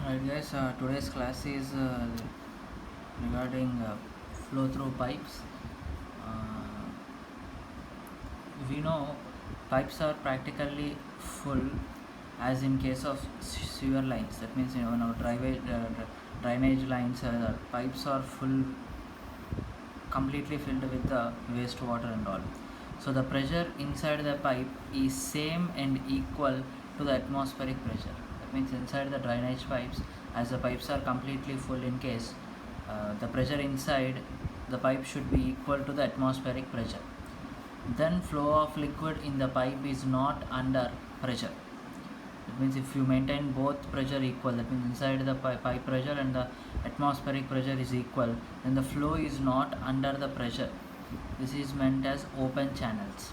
Right guys, today's class is regarding flow through pipes. Uh, we know pipes are practically full, as in case of sewer lines. That means our drainage lines, pipes are full, completely filled with the wastewater and all. So the pressure inside the pipe is same and equal to the atmospheric pressure. That means inside the drainage pipes, as the pipes are completely full in case, the pressure inside the pipe should be equal to the atmospheric pressure. Then flow of liquid in the pipe is not under pressure. That means if you maintain both pressure equal, that means inside the pipe pressure and the atmospheric pressure is equal, then the flow is not under the pressure. This is meant as open channels.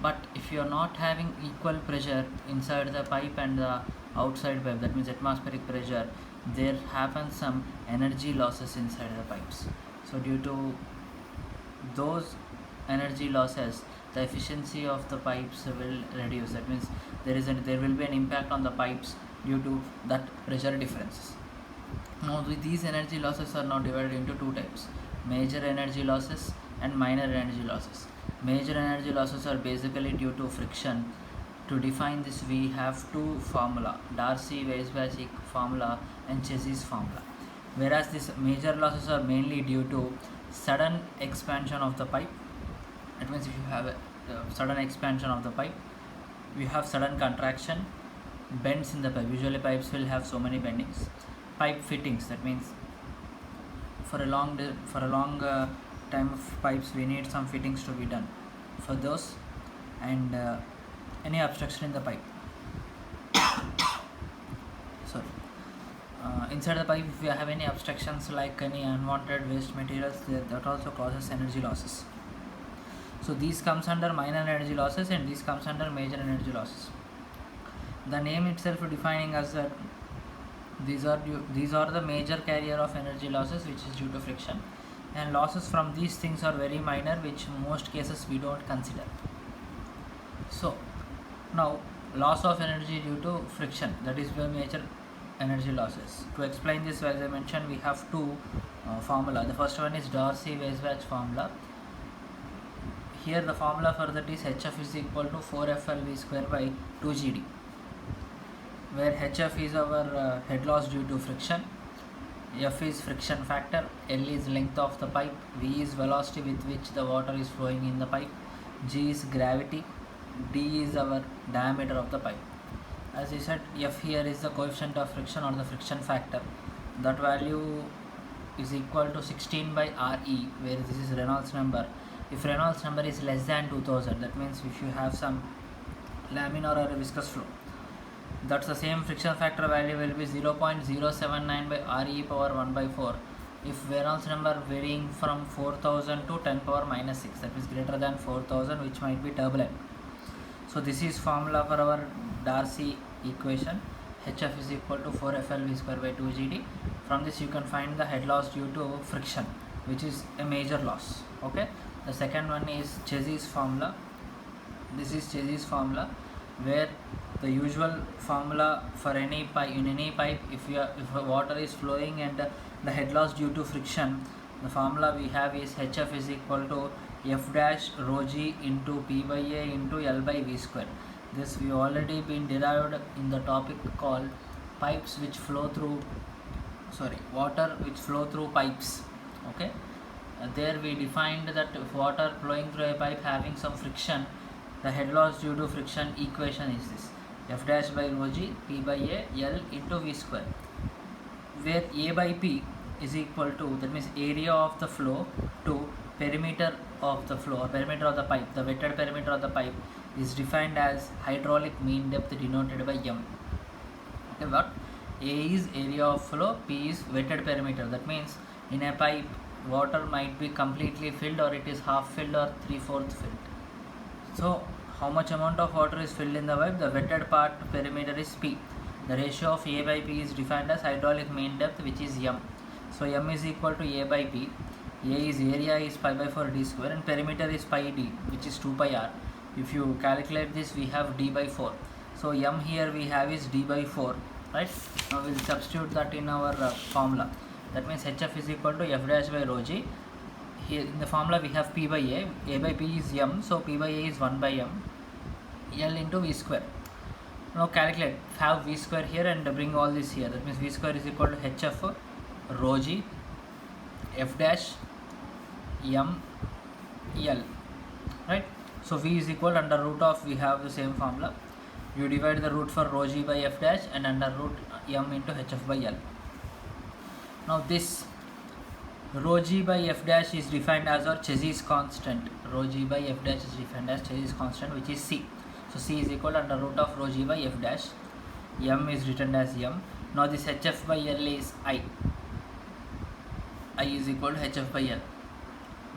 But if you are not having equal pressure inside the pipe and the outside pipe, that means atmospheric pressure, there happens some energy losses inside the pipes. So due to those energy losses, the efficiency of the pipes will reduce. That means there will be an impact on the pipes due to that pressure differences. Now these energy losses are now divided into two types: major energy losses and minor energy losses. Major energy losses are basically due to friction. To define this, we have two formula: Darcy-Weisbach formula and Chassis formula. Whereas these major losses are mainly due to sudden expansion of the pipe. That means if you have a sudden expansion of the pipe, we have sudden contraction, bends in the pipe. Usually pipes will have so many bendings. Pipe fittings, that means for a long time of pipes we need some fittings to be done for those, and any obstruction in the pipe. Sorry. Inside the pipe, if we have any obstructions like any unwanted waste materials, that also causes energy losses. So these comes under minor energy losses and these comes under major energy losses. The name itself defining as that these are the major carrier of energy losses, which is due to friction, and losses from these things are very minor, which in most cases we don't consider. So now loss of energy due to friction, that is the major energy losses. To explain this, as I mentioned, we have two formula. The first one is Darcy-Weisbach formula. Here the formula for that is HF is equal to 4FLV square by 2GD, where HF is our head loss due to friction, F is friction factor, L is length of the pipe, V is velocity with which the water is flowing in the pipe, G is gravity, D is our diameter of the pipe. As I said, F here is the coefficient of friction or the friction factor. That value is equal to 16 by RE, where this is Reynolds number. If Reynolds number is less than 2000, that means if you have some laminar or a viscous flow, that's the same friction factor value will be 0.079 by RE power 1 by 4. If Reynolds number varying from 4000 to 10 power minus 6, that is greater than 4000, which might be turbulent. So this is formula for our Darcy equation. HF is equal to 4FLV square by 2GD. From this you can find the head loss due to friction, which is a major loss. Okay. The second one is Chassis formula. This is Chassis formula, where the usual formula for any pipe, in any pipe, if water is flowing and the head loss due to friction, the formula we have is HF is equal to F dash rho G into P by A into L by V square. This we already been derived in the topic called pipes which flow through, water which flow through pipes. Okay. There we defined that if water flowing through a pipe having some friction, the head loss due to friction equation is this: F dash by rho G, P by A, L into V square, where A by P is equal to, that means area of the flow, to perimeter of the flow or perimeter of the pipe. The wetted perimeter of the pipe is defined as hydraulic mean depth denoted by M. Okay, what? A is area of flow, P is wetted perimeter. That means in a pipe, water might be completely filled or it is half filled or 3/4 filled. So how much amount of water is filled in the pipe? The wetted part perimeter is P. The ratio of A by P is defined as hydraulic mean depth, which is M. So M is equal to A by P. A is area is pi by 4 d square and perimeter is pi d, which is 2 pi r. If you calculate this, we have d by 4. So M here we have is d by 4. right? Now we'll substitute that in our formula. That means HF is equal to F dash by rho g. Here in the formula we have P by A by P is M, so P by A is 1 by M, L into V square. Now calculate, have V square here and bring all this here. That means V square is equal to HF rho g F dash M L, right? So V is equal under root of, we have the same formula. You divide the root for rho g by F dash and under root M into HF by L. Now this rho g by F dash is defined as our Chassis constant. Rho g by F dash is defined as Chassis constant, which is C. So C is equal to under root of rho g by F dash. M is written as M. Now this HF by L is I. I is equal to HF by L.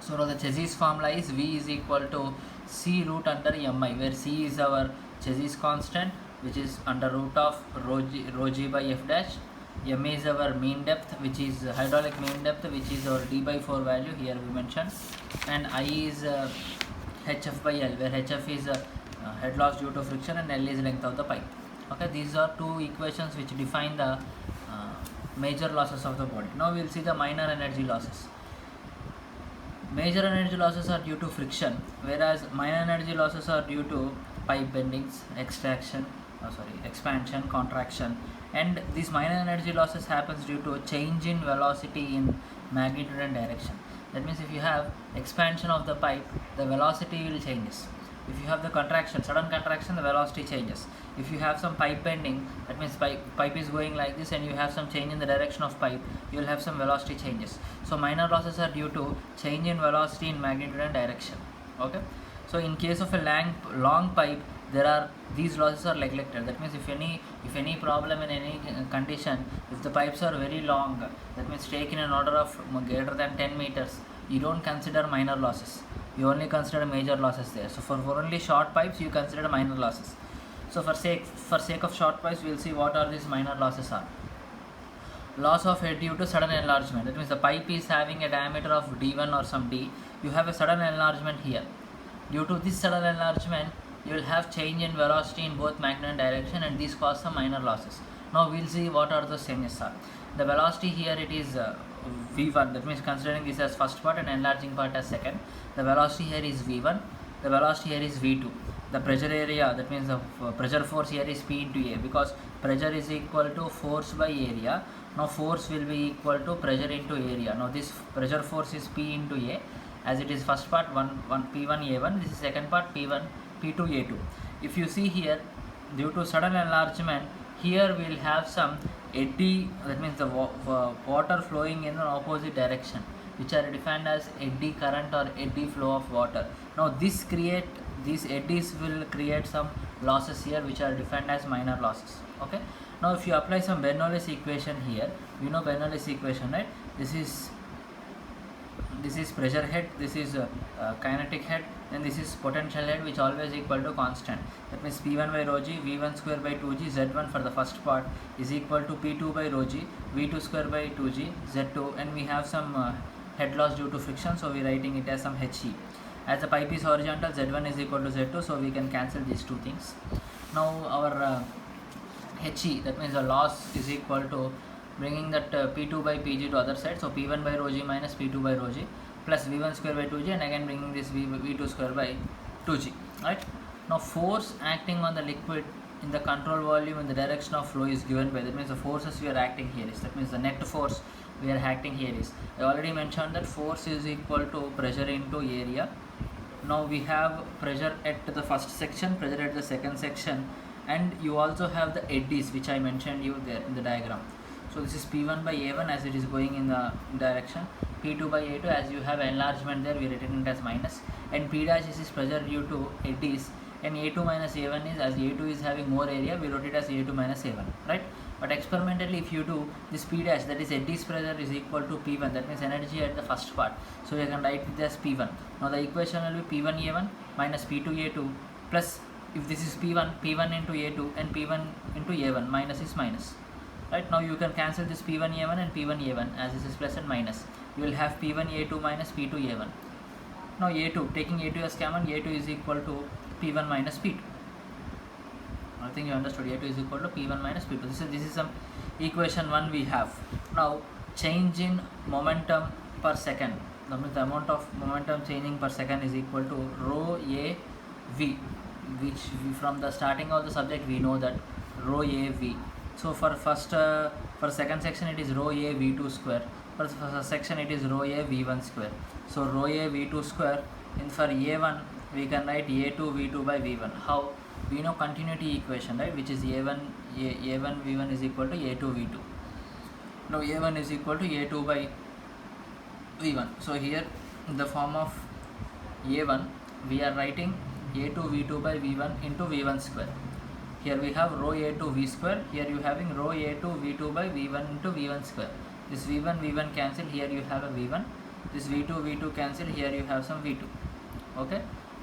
So now the Chassis formula is V is equal to C root under Mi, where C is our Chassis constant, which is under root of rho g by F dash. M is our mean depth, which is hydraulic mean depth, which is our D by 4 value here we mentioned, and I is HF by L, where HF is head loss due to friction and L is length of the pipe. Okay, these are two equations which define the major losses of the body. Now we will see the minor energy losses. Major energy losses are due to friction, whereas minor energy losses are due to pipe bendings, expansion, contraction, and these minor energy losses happens due to a change in velocity in magnitude and direction. That means if you have expansion of the pipe, the velocity will changes. If you have the contraction, sudden contraction, the velocity changes. If you have some pipe bending, that means pipe is going like this and you have some change in the direction of pipe, you will have some velocity changes. So minor losses are due to change in velocity in magnitude and direction. Okay. So in case of a long pipe, these losses are neglected. That means if any problem in any condition, if the pipes are very long, that means taken in order of greater than 10 meters, you don't consider minor losses. You only consider major losses there. So for only short pipes, you consider minor losses. So for sake of short pipes, we will see what are these minor losses are. Loss of head due to sudden enlargement. That means the pipe is having a diameter of D1 or some D. You have a sudden enlargement here. Due to this sudden enlargement, you will have change in velocity in both magnitude and direction, and these cause some minor losses. Now we will see what are the changes are. The velocity here, it is V1, that means considering this as first part and enlarging part as second. The velocity here is V1, the velocity here is V2. The pressure area, that means the pressure force here is P into A, because pressure is equal to force by area. Now force will be equal to pressure into area. Now this pressure force is P into A, as it is first part P1A1, this is second part P2A2. If you see here, due to sudden enlargement, here we will have some eddy, that means the water flowing in an opposite direction, which are defined as eddy current or eddy flow of water. Now these eddies will create some losses here, which are defined as minor losses. Okay. Now if you apply some Bernoulli's equation here, you know Bernoulli's equation, right? This is pressure head, this is kinetic head, and this is potential head, which always equal to constant. That means P1 by rho g, V1 square by 2g, Z1 for the first part is equal to P2 by rho g, V2 square by 2g, Z2, and we have some head loss due to friction, so we are writing it as some HE. As the pipe is horizontal, Z1 is equal to Z2, so we can cancel these two things. Now our HE, that means the loss is equal to bringing that P2 by Pg to other side, so P1 by rho g minus P2 by rho g plus V1 square by 2g, and again bringing this V2 square by 2g, right? Now force acting on the liquid in the control volume in the direction of flow is given by, that means the forces we are acting here is, that means the net force we are acting here is, I already mentioned that force is equal to pressure into area. Now we have pressure at the first section, pressure at the second section, and you also have the eddies, which I mentioned you there in the diagram. So this is P1 by A1 as it is going in the direction, P2 by A2 as you have enlargement there, we written it as minus, and P dash is pressure due to eddies, and A2 minus A1 is, as A2 is having more area, we wrote it as A2 minus A1, right? But experimentally if you do this P dash, that is eddies pressure, is equal to P1, that means energy at the first part, so you can write it as P1. Now the equation will be P1A1 minus P2A2 plus, if this is P1 into A2 and P1 into A1, minus is minus. Right, now you can cancel this P1A1 and P1A1 as this is plus and minus. You will have P1A2 minus P2A1. Now A2, taking A2 as common, A2 is equal to P1 minus P2. I think you understood. A2 is equal to P1 minus P2. This is some equation 1 we have. Now change in momentum per second. The amount of momentum changing per second is equal to rho A V, which from the starting of the subject we know that rho A V. So for second section it is rho A V2 square. For first section it is rho A V1 square. So rho A V2 square. And for A1 we can write A2 V2 by V1. How? We know continuity equation, right, which is A1 V1 is equal to A2 V2. Now A1 is equal to A2 by V1. So here in the form of A1 we are writing A2 V2 by V1 into V1 square. Here we have rho A2 V square. Here you having rho A2 V2 by V1 into V1 square. This V1 cancel. Here you have a V1. This V2 cancel. Here you have some V2. Okay.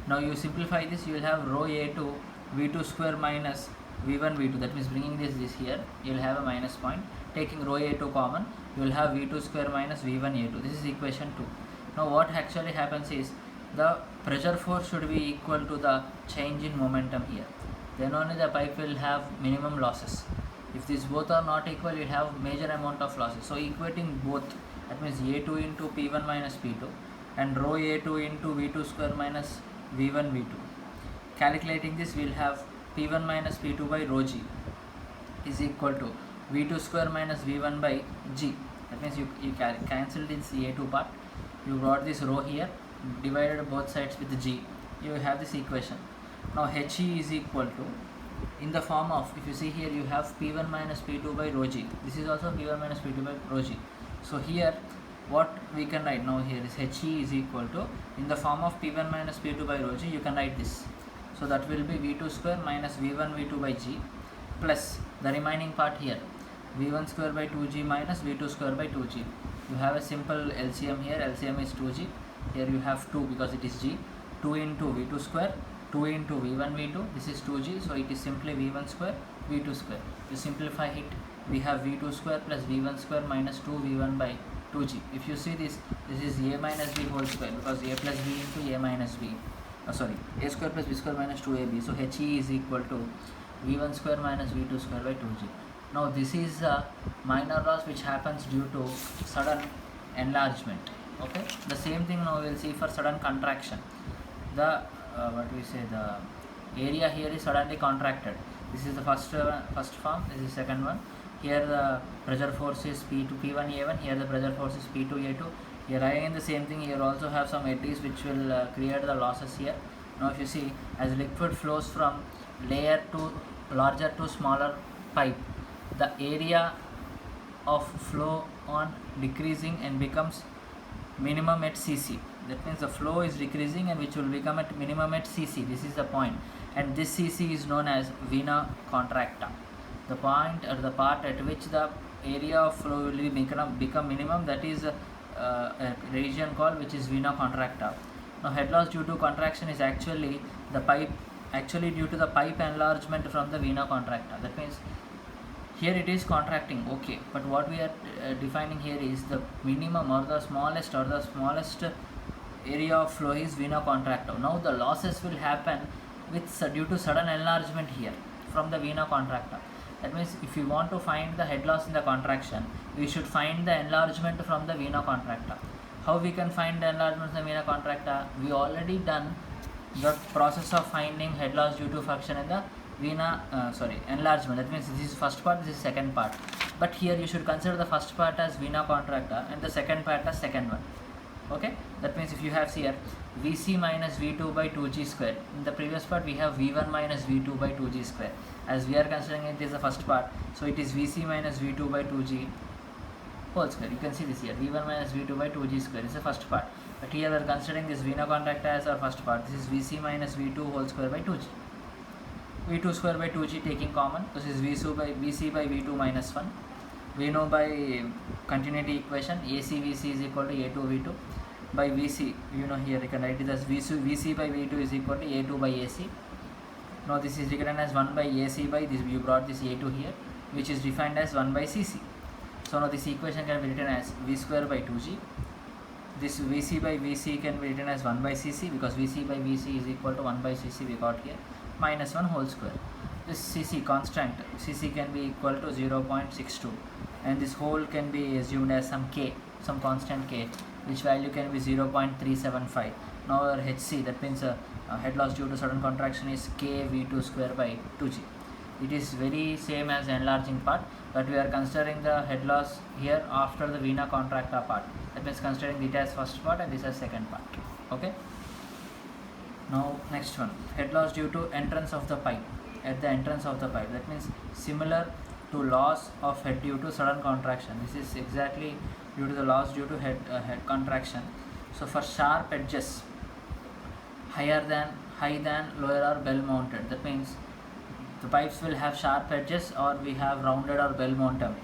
Now you simplify this. You will have rho A2 V2 square minus V1 V2. That means bringing this here. You will have a minus point. Taking rho A2 common, you will have V2 square minus V1 A2. This is equation 2. Now what actually happens is the pressure force should be equal to the change in momentum here. Then only the pipe will have minimum losses. If these both are not equal, you will have major amount of losses. So equating both, that means A2 into P1 minus P2 and rho A2 into V2 square minus V1 V2. Calculating this, we will have P1 minus P2 by rho G is equal to V2 square minus V1 by G. That means you cancelled this A2 part. You brought this rho here, divided both sides with G. You have this equation. Now HE is equal to, in the form of, if you see here, you have P1 minus P2 by rho G. This is also P1 minus P2 by rho G. So here what we can write now here is HE is equal to, in the form of P1 minus P2 by rho G, you can write this. So that will be V2 square minus V1 V2 by G plus the remaining part here, V1 square by 2G minus V2 square by 2G. You have a simple LCM here. LCM is 2G. Here you have 2 because it is G. 2 into V2 square, 2 into V1 V2. This is 2G. So it is simply V1 square, V2 square. To simplify it, we have V2 square plus V1 square minus 2 V1 by 2G. If you see this is A minus B whole square, because A plus B into A minus B. A square plus B square minus 2AB. So HE is equal to V1 square minus V2 square by 2G. Now this is a minor loss which happens due to sudden enlargement. Okay. The same thing now we will see for sudden contraction. The the area here is suddenly contracted. This is the first form. This is second one. Here the pressure force is P1A1. Here the pressure force is P2A2. Here again the same thing. Here also have some eddies which will create the losses here. Now if you see, as liquid flows from layer to larger to smaller pipe, the area of flow on decreasing and becomes minimum at CC. That means the flow is decreasing and which will become at minimum at CC. This is the point, and this CC is known as vena contracta. The point or the part at which the area of flow will become minimum, that is a region called which is vena contracta. Now head loss due to contraction is actually due to the pipe enlargement from the vena contracta. That means here it is contracting, okay, but what we are defining here is the minimum or the smallest area of flow is vena contracta. Now the losses will happen due to sudden enlargement here from the vena contracta. That means if you want to find the head loss in the contraction, we should find the enlargement from the vena contracta. How we can find the enlargement from the vena contracta? We already done the process of finding head loss due to friction in the enlargement. That means this is first part, this is second part. But here you should consider the first part as vena contracta and the second part as second one. Okay, that means if you have here Vc minus V2 by 2G square. In the previous part we have V1 minus V2 by 2G square. As we are considering it is the first part, so it is Vc minus V2 by 2G whole square. You can see this here, V1 minus V2 by 2G square is the first part. But here we are considering this vena contracta as our first part. This is Vc minus V2 whole square by 2G. V2 square by 2G taking common. This is Vc by V2 minus 1. We know by continuity equation AC/Vc is equal to A2 V2 by Vc. You know here you can write it as Vc by V2 is equal to A2 by AC. Now this is written as 1 by AC by this. You brought this A2 here, which is defined as 1 by Cc. So now this equation can be written as V square by 2G. This Vc by Vc can be written as 1 by Cc, because Vc by Vc is equal to 1 by Cc we got here, minus 1 whole square. this Cc constant, Cc can be equal to 0.62, and this hole can be assumed as some k, some constant k, which value can be 0.375. Now our Hc, that means head loss due to sudden contraction, is kV2 square by 2g. It is very same as enlarging part, but we are considering the head loss here after the vena contracta part. That means considering it as first part and this as second part. Okay. Now next one, head loss due to entrance of the pipe. At the entrance of the pipe, that means similar to loss of head due to sudden contraction. This is exactly due to the loss due to head contraction. So for sharp edges, high than lower or bell mounted, that means the pipes will have sharp edges or we have rounded or bell mounted.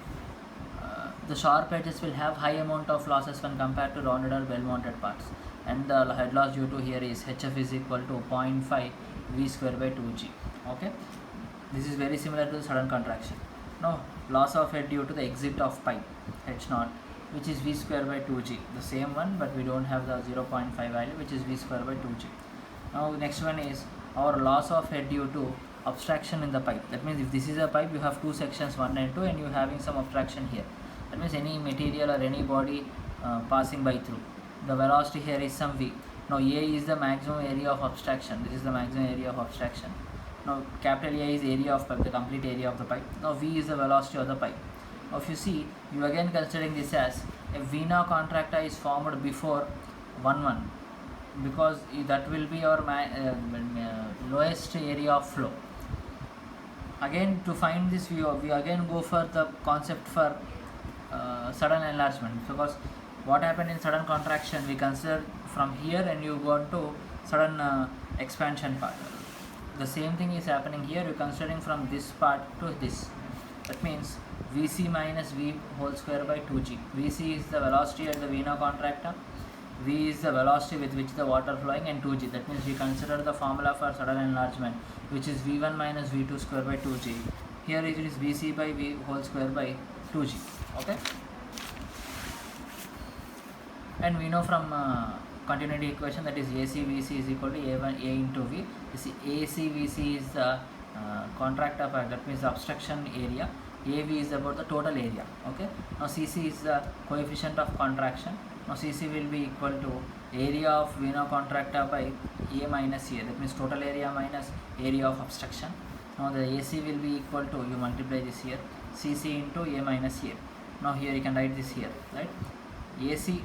The sharp edges will have high amount of losses when compared to rounded or bell mounted parts, and the head loss due to here is Hf is equal to 0.5 V square by 2g. Okay, this is very similar to the sudden contraction. Now loss of head due to the exit of pipe, H0, which is V square by 2g, the same one, but we don't have the 0.5 value, which is V square by 2g. Now next one is our loss of head due to obstruction in the pipe. That means if this is a pipe, you have two sections 1 and 2 and you having some obstruction here. That means any material or any body passing by through. The velocity here is some V. Now A is the maximum area of obstruction. This is the maximum area of obstruction. Now capital A is area of pipe, the complete area of the pipe. Now V is the velocity of the pipe. Now if you see, you again considering this as a vena contracta is formed before 1-1, because that will be our lowest area of flow. Again, to find this, we again go for the concept for sudden enlargement, because what happened in sudden contraction, we consider from here and you go to sudden expansion part. The same thing is happening here. You considering from this part to this. That means Vc minus V whole square by 2g. Vc is the velocity at the vena contracta, V is the velocity with which the water flowing, and 2g. That means we consider the formula for sudden enlargement, which is V1 minus V2 square by 2g. Here it is Vc by V whole square by 2g. Okay. And we know from continuity equation, that is AC Vc is equal to A1 A into V. You see, AC Vc is the contracta part, that means the obstruction area. AV is about the total area. Okay. Now Cc is the coefficient of contraction. Now Cc will be equal to area of vena contracta by A minus A. That means total area minus area of obstruction. Now the AC will be equal to, you multiply this here, Cc into A minus A. Now here you can write this here, right? AC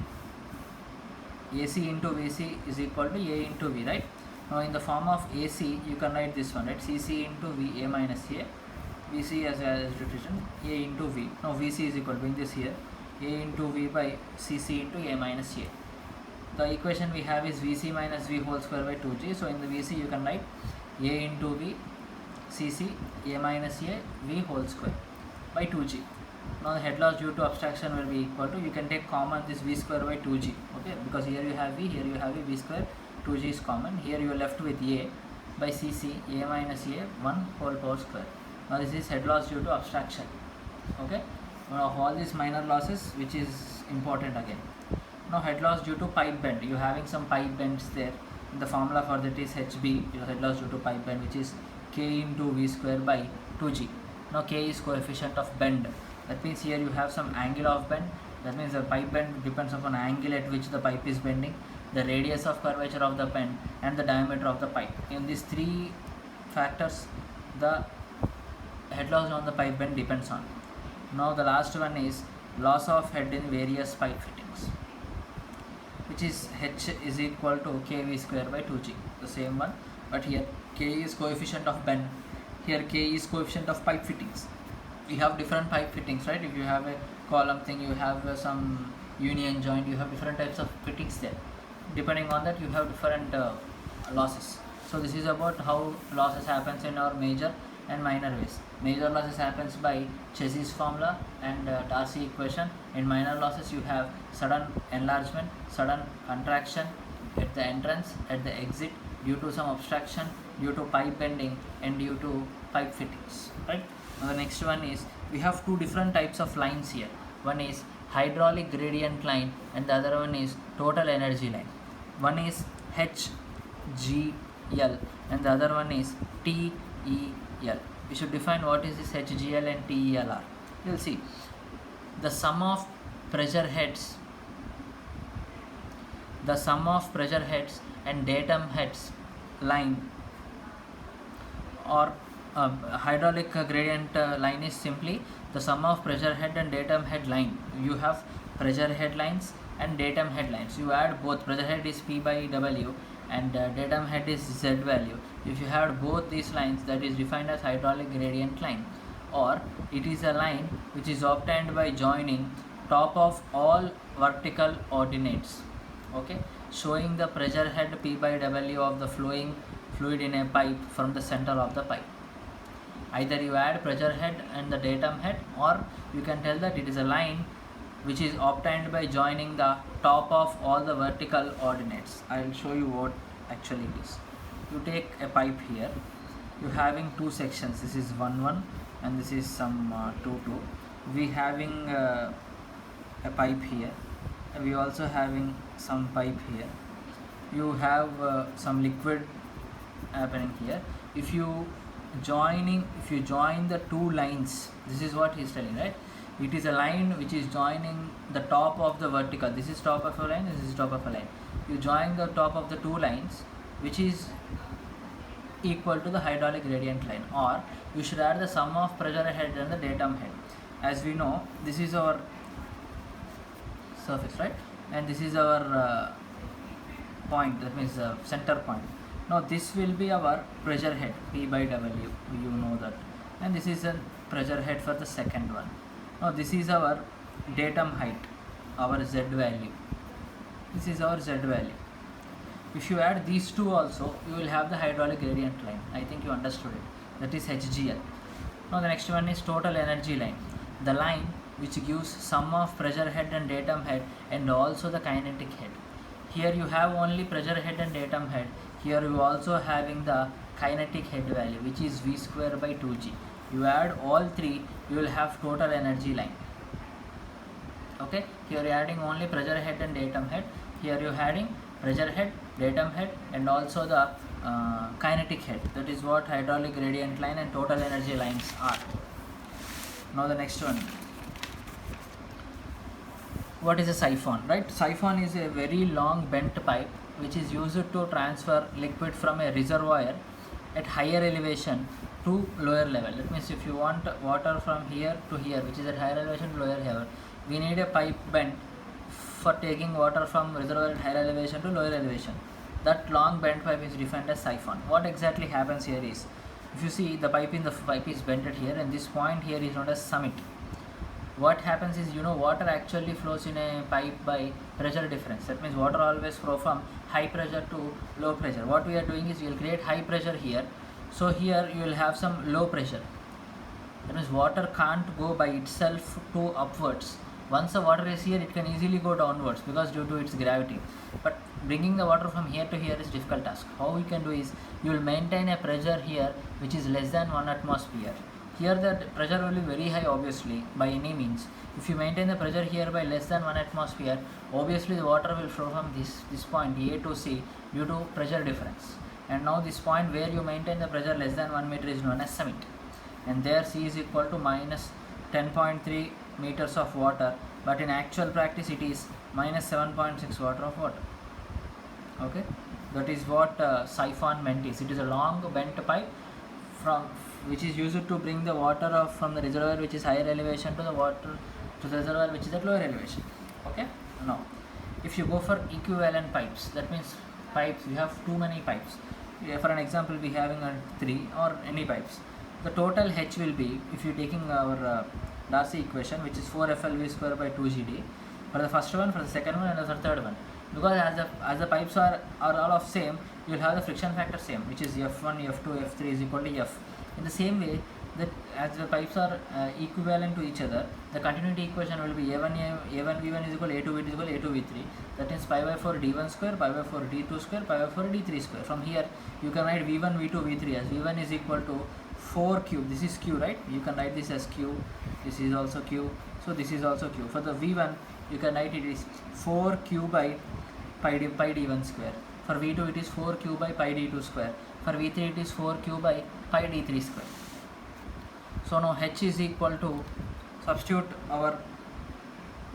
into Vc is equal to A into V, right? Now in the form of AC, you can write this one, right? Cc into V A minus A. Vc as written A into V. Now Vc is equal to, bring this here, A into V by Cc into A minus A. The equation we have is Vc minus V whole square by 2g. So in the Vc you can write A into V Cc A minus A V whole square by 2g. Now the head loss due to obstruction will be equal to, you can take common this V square by 2g. Okay, because here you have V, here you have V square, 2g is common. Here you are left with A by Cc A minus A 1 whole power square. Now this is head loss due to obstruction. Okay. Now all these minor losses, which is important again. Now head loss due to pipe bend, you having some pipe bends there. The formula for that is Hb, your head loss due to pipe bend, which is K into V square by 2g. Now K is coefficient of bend. That means here you have some angle of bend. That means the pipe bend depends upon angle at which the pipe is bending, the radius of curvature of the bend, and the diameter of the pipe. In these three factors, the head loss on the pipe bend depends on. Now the last one is loss of head in various pipe fittings, which is H is equal to kV square by 2g, the same one, but here K is coefficient of bend, here K is coefficient of pipe fittings. We have different pipe fittings, right? If you have a column thing, you have some union joint, you have different types of fittings there. Depending on that, you have different losses. So this is about how losses happens in our major and minor ways. Major losses happens by Chassis formula and Darcy equation. In minor losses, you have sudden enlargement, sudden contraction at the entrance, at the exit, due to some obstruction, due to pipe bending, and due to pipe fittings, right? Now the next one is, we have two different types of lines here. One is hydraulic gradient line and the other one is total energy line. One is HGL and the other one is TEL. we should define what is this HGL and TELR. You'll see the sum of pressure heads and datum heads line or hydraulic gradient line is simply the sum of pressure head and datum head line. You have pressure head lines and datum head lines. You add both. Pressure head is P by W and datum head is Z value. If you have both these lines, that is defined as hydraulic gradient line, or it is a line which is obtained by joining top of all vertical ordinates, okay, showing the pressure head P by W of the flowing fluid in a pipe from the center of the pipe. Either you add pressure head and the datum head, or you can tell that it is a line which is obtained by joining the top of all the vertical ordinates. I will show you what actually it is. You take a pipe here, you having two sections, this is 1 and this is some 2. We having a pipe here, and we also having some pipe here. You have some liquid happening here. If you join the two lines, this is what he is telling, right? It is a line which is joining the top of the vertical. This is top of a line, this is top of a line. You join the top of the two lines, which is equal to the hydraulic gradient line, or you should add the sum of pressure head and the datum head. As we know, this is our surface, right? And this is our point, that means center point. Now this will be our pressure head P by W, you know that, and this is a pressure head for the second one. Now this is our datum height, our Z value. This is our Z value. If you add these two also, you will have the hydraulic gradient line. I think you understood it. That is HGL. Now the next one is total energy line. The line which gives sum of pressure head and datum head and also the kinetic head. Here you have only pressure head and datum head. Here you also having the kinetic head value, which is V square by 2G. You add all three, you will have total energy line. Okay, here you are adding only pressure head and datum head. Here you are adding pressure head, datum head, and also the kinetic head. That is what hydraulic gradient line and total energy lines are. Now the next one. What is a siphon, right? Siphon is a very long bent pipe which is used to transfer liquid from a reservoir at higher elevation to lower level. That means if you want water from here to here, which is at higher elevation to lower level, we need a pipe bent for taking water from reservoir at higher elevation to lower elevation. That long bent pipe is defined as siphon. What exactly happens here is, if you see the pipe is bended here, and this point here is known as summit. What happens is, water actually flows in a pipe by pressure difference. That means water always flow from high pressure to low pressure. What we are doing is, we will create high pressure here, so here you will have some low pressure. That means water can't go by itself to upwards. Once the water is here, it can easily go downwards because due to its gravity. But bringing the water from here to here is difficult task. How we can do is, you will maintain a pressure here which is less than 1 atmosphere. Here the pressure will be very high, obviously, by any means. If you maintain the pressure here by less than 1 atmosphere, obviously the water will flow from this point A to C due to pressure difference. And now this point where you maintain the pressure less than 1 meter is known as summit. And there C is equal to minus 10.3 meters of water, but in actual practice it is minus 7.6 water of water. Okay, that is what siphon meant is. It is a long bent pipe which is used to bring the water from the reservoir which is higher elevation to the reservoir which is at lower elevation. Okay, now if you go for equivalent pipes, that means pipes, we have too many pipes. For an example, we having 3 or any pipes. The total H will be, if you taking our Darcy equation, which is 4FLV square by 2GD for the first one, for the second one, and for the third one. Because as the pipes are all of same, you will have the friction factor same, which is F1, F2, F3 is equal to F. In the same way, that as the pipes are equivalent to each other, the continuity equation will be A1V1 is equal to A2V2 is equal to A2V3. That is pi by 4 D1 square, pi by 4 D2 square, pi by 4 D3 square. From here, you can write V1, V2, V3 as V1 is equal to 4 Q. This is Q, right? You can write this as Q. This is also Q. So this is also Q. For the V1, you can write it is 4Q by pi D1 square. For V2, it is 4Q by pi D2 square. For V3, it is 4Q by pi D3 square. So now H is equal to, substitute our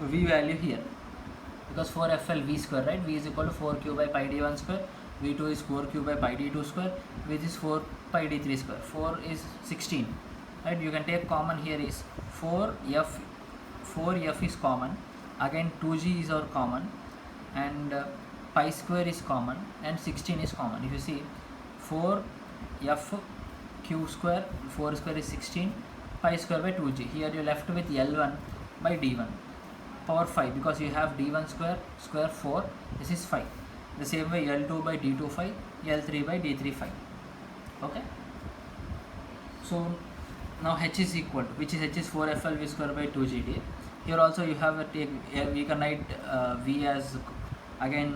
V value here, because 4FL V square, right? V is equal to 4Q by pi D1 square, V2 is 4Q by pi D2 square, which is 4 pi D3 square. 4 is 16, right? You can take common here is 4F is common, again 2G is our common, and pi square is common, and 16 is common. If you see 4F Q square, 4 square is 16, pi square by 2G. Here you are left with L1 by D1 power 5, because you have D1 square 4, this is 5. The same way L2 by D2 5, L3 by D3 5. Okay. So now H is equal to, which is H is 4FL V square by 2GD. Here also you have we can write V as again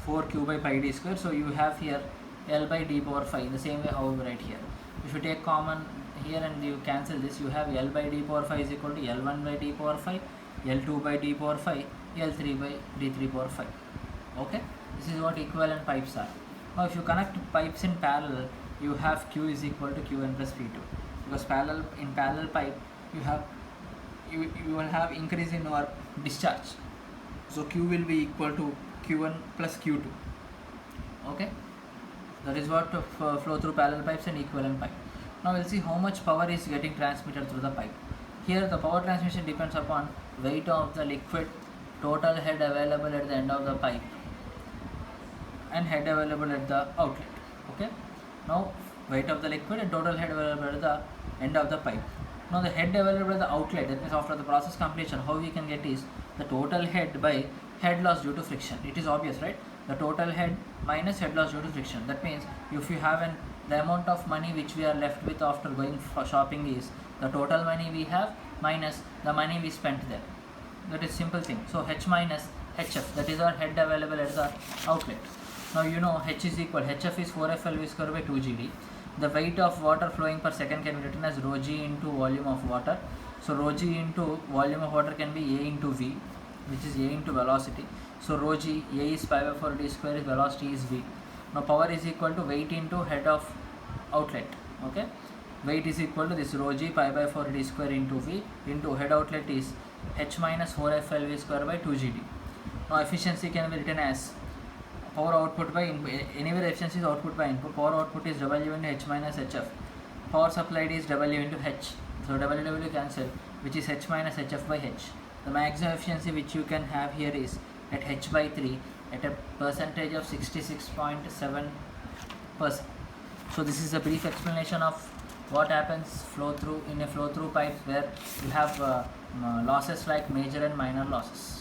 4Q by pi D square. So you have here L by D power 5. The same way how we write here. If you take common here and you cancel this, you have L by D power 5 is equal to L1 by D power 5, L2 by D power 5, L3 by D3 power 5. Okay, this is what equivalent pipes are. Now if you connect pipes in parallel, you have Q is equal to Qn plus P2, because in parallel pipe you will have increase in your discharge, so Q will be equal to Q1 plus Q2. Okay, that is what flow through parallel pipes and equivalent pipe. Now we'll see how much power is getting transmitted through the pipe. Here the power transmission depends upon weight of the liquid, total head available at the end of the pipe, and head available at the outlet. Okay, now weight of the liquid and total head available at the end of the pipe. Now the head available at the outlet, that means after the process completion, how we can get is the total head by head loss due to friction. It is obvious, right? The total head minus head loss due to friction. That means if you have the amount of money which we are left with after going for shopping is the total money we have minus the money we spent there. That is simple thing. So H minus HF, that is our head available at the outlet. Now you know H is equal, HF is 4FL V square by 2GD. The weight of water flowing per second can be written as rho g into volume of water. So rho g into volume of water can be A into V, which is A into velocity. So rho g, A is pi by 4 D square, is velocity is V. Now power is equal to weight into head of outlet. Okay, weight is equal to this rho g pi by 4 D square into V into head outlet is H minus 4FL V square by 2GD. Now efficiency can be written as power output by anywhere efficiency is output by input. Power output is W into H minus HF. Power supplied is W into H. So W cancel, which is H minus HF by H. The maximum efficiency which you can have here is at H by 3 at a percentage of 66.7%. So this is a brief explanation of what happens in a flow through pipes where you have losses like major and minor losses.